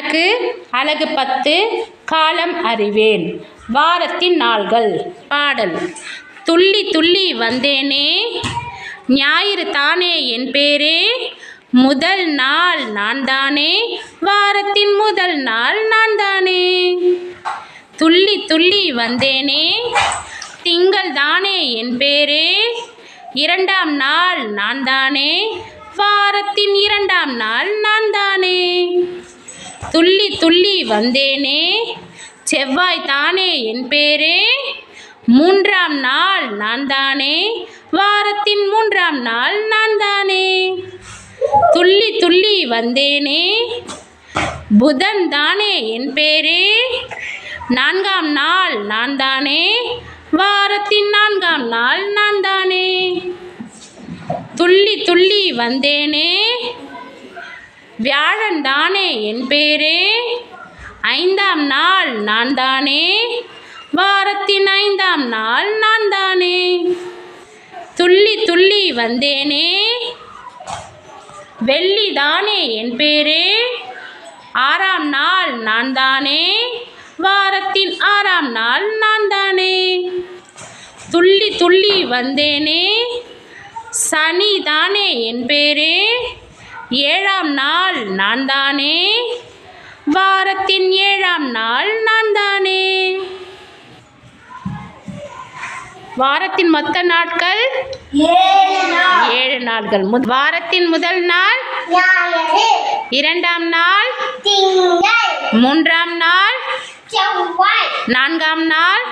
கணக்கு அலகு 10 காலம் அறிவேன். வாரத்தின் நாள்கள். பாடல். துள்ளி துள்ளி வந்தேனே ஞாயிறு தானே என் பேரே, முதல் நாள் நான் தானே வாரத்தின் முதல் நாள் நான் தானே. துள்ளி துள்ளி வந்தேனே திங்கள் தானே என் பேரே, இரண்டாம் நாள் நான் தானே வாரத்தின் இரண்டாம் நாள் நான் தானே. துள்ளி துள்ளி வந்தேனே செவ்வாய் தானே என் பேரே, மூன்றாம் நாள் நான் தானே வாரத்தின் மூன்றாம் நாள் நான் தானே. துள்ளி துள்ளி வந்தேனே புதன் தானே என் பேரே, நான்காம் நாள் நான் தானே வாரத்தின் நான்காம் நாள் நான் தானே. துள்ளி துள்ளி வந்தேனே வியாழன் தானே என் பேரே, ஐந்தாம் நாள் நான் தானே வாரத்தின் ஐந்தாம் நாள் நான் தானே. துள்ளி துள்ளி வந்தேனே வெள்ளி தானே என் பேரே, ஆறாம் நாள் நான் தானே வாரத்தின் ஆறாம் நாள் நான் தானே. துள்ளி துள்ளி வந்தேனே சனி தானே என் பேரே, ஏழாம் நாள் நான் தானே வாரத்தின் ஏழாம் நாள் நான் தானே. வாரத்தின் மொத்த நாட்கள் 7 நாட்கள். வாரத்தின் முதல் நாள் இரண்டாம் நாள் மூன்றாம் நாள் நான்காம் நாள்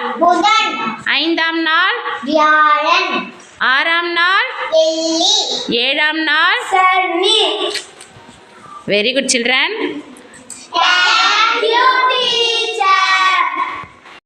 ஐந்தாம் நாள் ஆறாம் நாள் ஏழாம் நாள். Very good children.